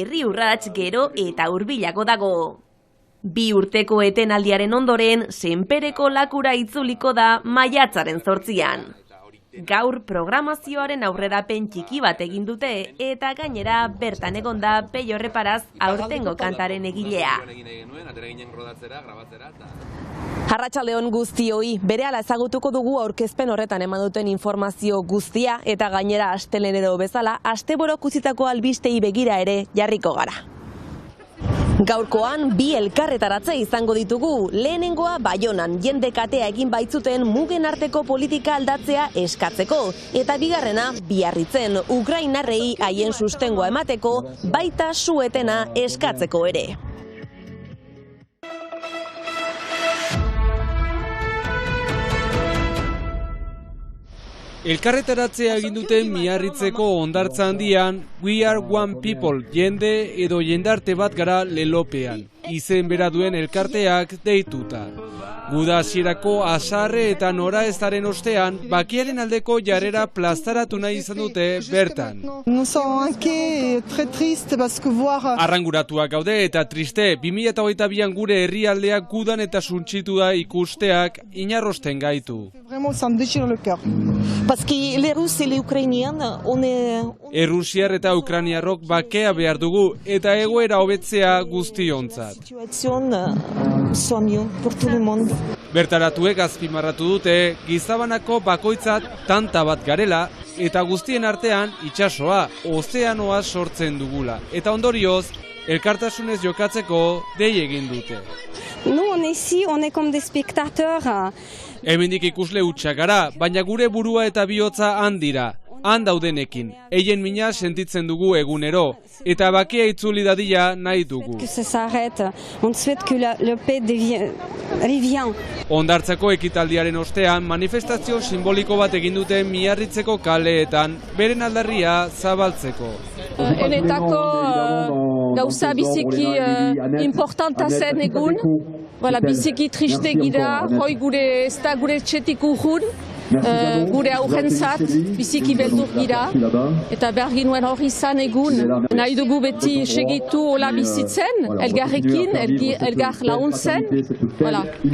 herri urrats gero eta hurbilago dago. 2 urteko etenaldiaren ondoren, senpereko lakura itzuliko da maiatzaren 8an. Gaur programazioaren aurrerapen txiki bat egin dute eta gainera bertan egonda Peio Reparaz aurtengo kantaren egilea. Arratsaldeon guztioi, berehala ezagutuko dugu aurkezpen horretan eman duten informazio guztia eta gainera astelenero bezala asteburuak utzitako albistei begira ere jarriko gara. Gaurkoan 2 elkarretaratze izango ditugu. Lehenengoa Baionan jende katea egin baitzuten mugen arteko politika aldatzea eskatzeko. Eta bigarrena Biarritzen ukrainarrei haien sustengoa emateko, baita su-etena eskatzeko ere. Elkarretaratzea egin duten Miarritzeko hondartza handian, We are one people, jende edo jendarte bat gara lelopean. Izen bera duen elkarteak deituta. Guda hasierako azarre eta nora ezaren ostean, bakiaren aldeko jarrera plazaratu nahi izan dute bertan. Arranguratuak gaude eta triste, 2022an gure herrialdeak gudan eta suntxitu da ikusteak inarrosten gaitu. Errusiar eta ukrainiarrok bakea behar dugu eta egoera hobetzea guztiontzat. Bertaratuek azpimarratu dute gizabanako bakoitzat tanta bat garela eta guztien artean itsasoa, ozeanoa sortzen dugula. Eta ondorioz, elkartasunez jokatzeko dei egin dute. Hemendik ikusle hutsak gara, baina gure burua eta bihotza handira. Han daudenekin, eien mina sentitzen dugu egunero, eta bakea itzuli dadila nahi dugu. Hondartzako ekitaldiaren ostean, manifestazio simboliko bat egin dute Miarritzeko kaleetan, beren aldarria zabaltzeko. Enetako gauza biziki importanta zen egun, biziki triste gira, hoi gure ez da gure txetik urrun, gure aurrentzat biziki beldur gira eta behar ginuen hori izan egun. Nahi dugu beti segitu hola bizitzen, elgarrekin, elgar laguntzen.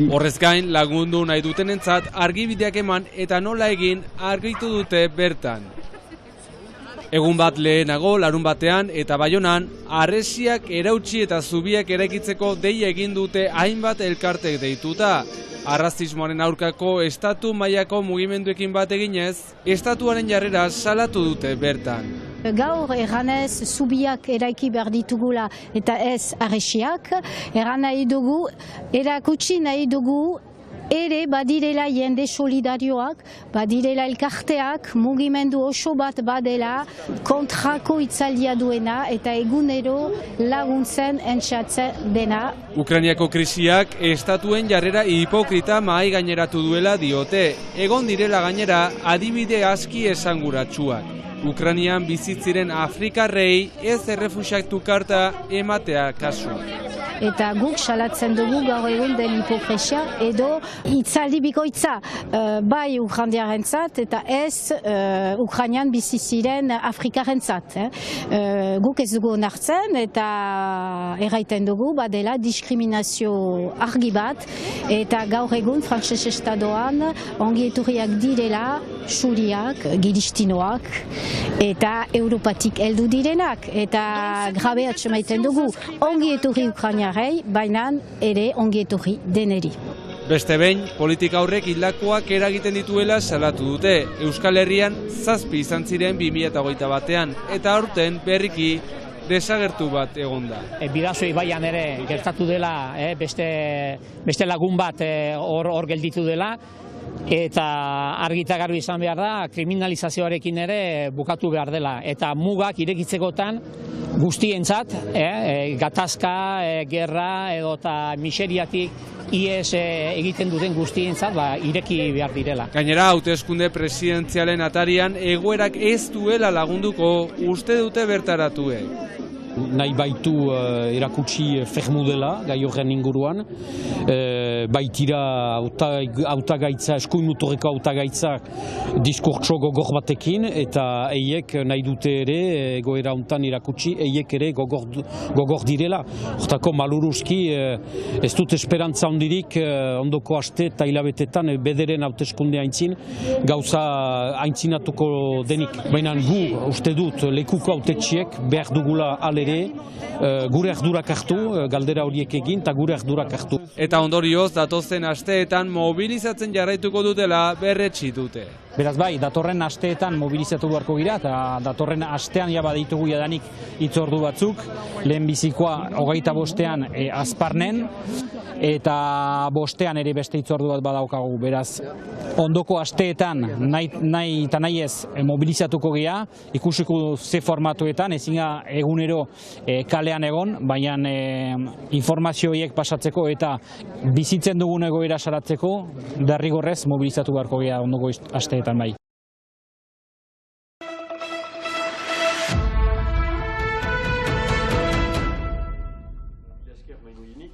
Horrez gain lagundu nahi dutenentzat argibideak eman eta nola egin argitu dute bertan. Egun bat lehenago, larun batean eta Baionan, harresiak erautsi eta zubiak eraikitzeko deia egin dute hainbat elkartek deituta. Arrazismoaren aurkako estatu mailako mugimenduekin bat eginez, estatuaren jarrera salatu dute bertan. Gaur erranez zubiak eraiki behar ditugula eta ez harresiak, erran nahi dugu, erakutsi nahi dugu, ere badirela jende solidarioak, badirela elkarteak, mugimendu oso bat badela, kontrako itzaldia duena eta egunero laguntzen entzatzen dena. Ukrainiako krisiak estatuen jarrera hipokrita mahai gaineratu duela diote. Egon direla gainera adibide aski esanguratsuak. Ukrainian bizitziren Afrikarrei ez errefuxiatu karta ematea kasu. Eta guk salatzen dugu gaur egun den hipokresia edo itzaldi bikoitza bai Ukrainiarentzat eta ez Ukrainian bizi ziren Afrikarentzat. Guk ez dugu onartzen eta erraiten dugu badela diskriminazio argi bat eta gaur egun frantses estadoan ongi etorriak direla suriak, giristinoak eta Europatik heldu direnak eta grabe atsemaiten dugu ongi etorri Ukrainiarrei, baina ere ongi etorri deneri. Beste behin, politika horrek hildakoak eragiten dituela salatu dute. Euskal Herrian 7 izan ziren 2021ean eta aurten berriki desagertu bat egonda. Bidasoa ibaian ere gertatu dela, beste lagun bat hor gelditu dela, eta argita garbi izan behar da, kriminalizazioarekin ere bukatu behar dela. Eta mugak irekitzekotan guztientzat, gatazka, gerra edo eta miseriatik ies egiten duten guztientzat ireki behar direla. Gainera, hauteskunde presidentzialen atarian egoerak ez duela lagunduko uste dute bertaratuek. Nahi baitu erakutsi fermu dela gai horren inguruan, baitira hautagaitza, eskuin muturreko hautagaitzak diskurtso gogor batekin, eta eiek nahi dute ere, egoera hontan irakutsi, eiek ere gogor direla. Hortako maluruzki ez dut esperantza hondirik ondoko aste eta hilabetetan bederen hauteskunde aintzin, gauza aintzinatuko denik. Baina gu uste dut lekuko hautetxiek behar dugula alere, gure ardurak hartu, galdera horiek egin, eta gure ardurak hartu. Eta ondorioz, datozen asteetan mobilizatzen jarraituko dutela berretsi dute. Beraz bai, datorren asteetan mobilizatu beharko gira, eta datorren astean ja baditugu jadanik hitzordu batzuk, lehenbizikoa 25ean Azparnen, eta 5ean ere beste hitzordu bat badaukagu. Beraz, ondoko asteetan nahi ez mobilizatuko gira, ikusiko ze formatuetan, ezinga egunero kalean egon, baina informazio horiek pasatzeko eta bizitzen dugun egoera salatzeko derrigorrez mobilizatu beharko gira ondoko asteetan. Bai.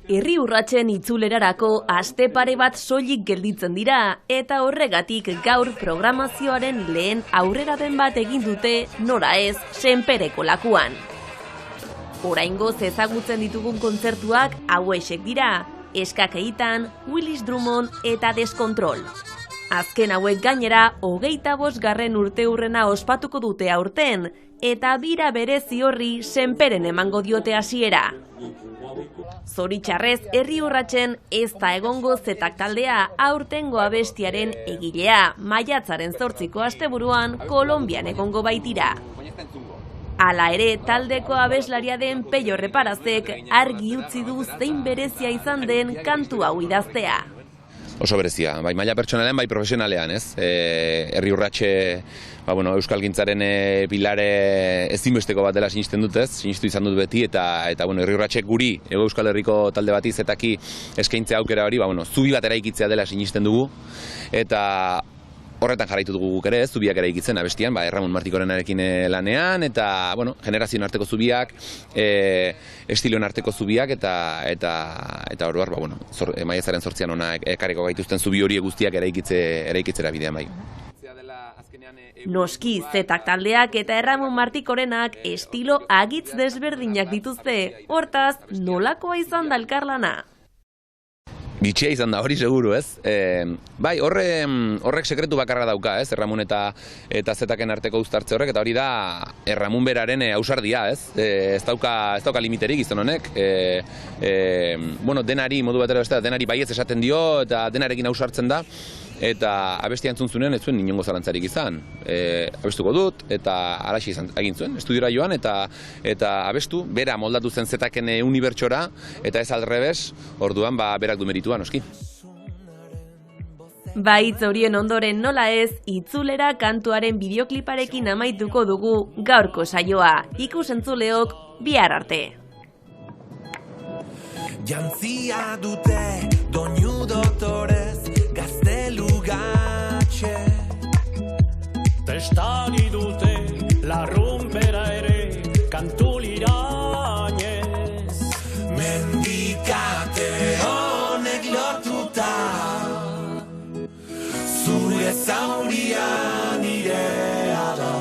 Herri urratsen itzulerarako aste pare bat soilik gelditzen dira eta horregatik gaur programazioaren lehen aurrerapen bat egin dute nora ez Senpereko lakuan. Oraingoz ezagutzen ditugun kontzertuak hauexek dira, Eskakeitan, Willis Drummond eta Descontrol. Azken hauek gainera 25. urteurrena ospatuko dute aurten, eta bira berezi horri Senperen emango diote hasiera. Zoritxarrez herri urratsen ez da egongo zetak taldea aurtengo abestiaren egilea, maiatzaren 8ko asteburuan Kolonbian egongo baitira. Hala ere, taldeko abeslaria den Peio Reparazek argi utzi du zein berezia izan den kantu hau idaztea. Oso berezia, bai maila pertsonalean, bai profesionalean, ez? Herri urratxe, euskalgintzaren pilare ezinbesteko bat dela sinisten dut, ez? Sinistu izan dut beti, eta herri urratxek guri, Euskal Herriko talde bati zetaki eskaintzea aukera hori, zubi bat eraikitzea dela sinisten dugu, eta horretan jarraitu dugu guk ere, zubiak eraikitzen abestian, Erramon Martikorenarekin lanean, eta generazioen arteko zubiak, estiloen arteko zubiak, eta oroar, maiatzaren 8ean ona ekarriko gaituzten zubi hori guztiak eraikitzera bidean bai. Noski, zetak taldeak eta Erramon Martikorenak estilo agitz desberdinak dituzte, hortaz, nolakoa izan da elkarlana? Gitxia izan da hori seguru, ez? Bai, horrek sekretu bakarra dauka, ez? Erramun eta zetaken arteko uztartze horrek, eta hori da Erramun beraren ausardia, ez? Ez dauka limiterik izan honek. Denari, modu batera beste, denari baietz esaten dio, eta denarekin ausartzen da. Eta abestia entzun zunean ez zuen inongo zalantzarik izan. Abestuko dut, eta halaxe egin zuen, estudiora joan, eta abestu, bera moldatu zen zetaken unibertsora, eta ez aldrebes, orduan berak du meritua, noski. Baitz horien ondoren nola ez, itzulera kantuaren bideokliparekin amaituko dugu gaurko saioa. Ikus-entzuleok bihar arte. Jantzia dute doinu doktorez gaztelu gatxe. Testari dute larrumpera ere kantu lirainez. Mendikate honek lotuta zure zauria nirea da,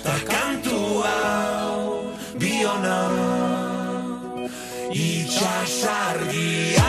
ta kantu hau biona itxasargia.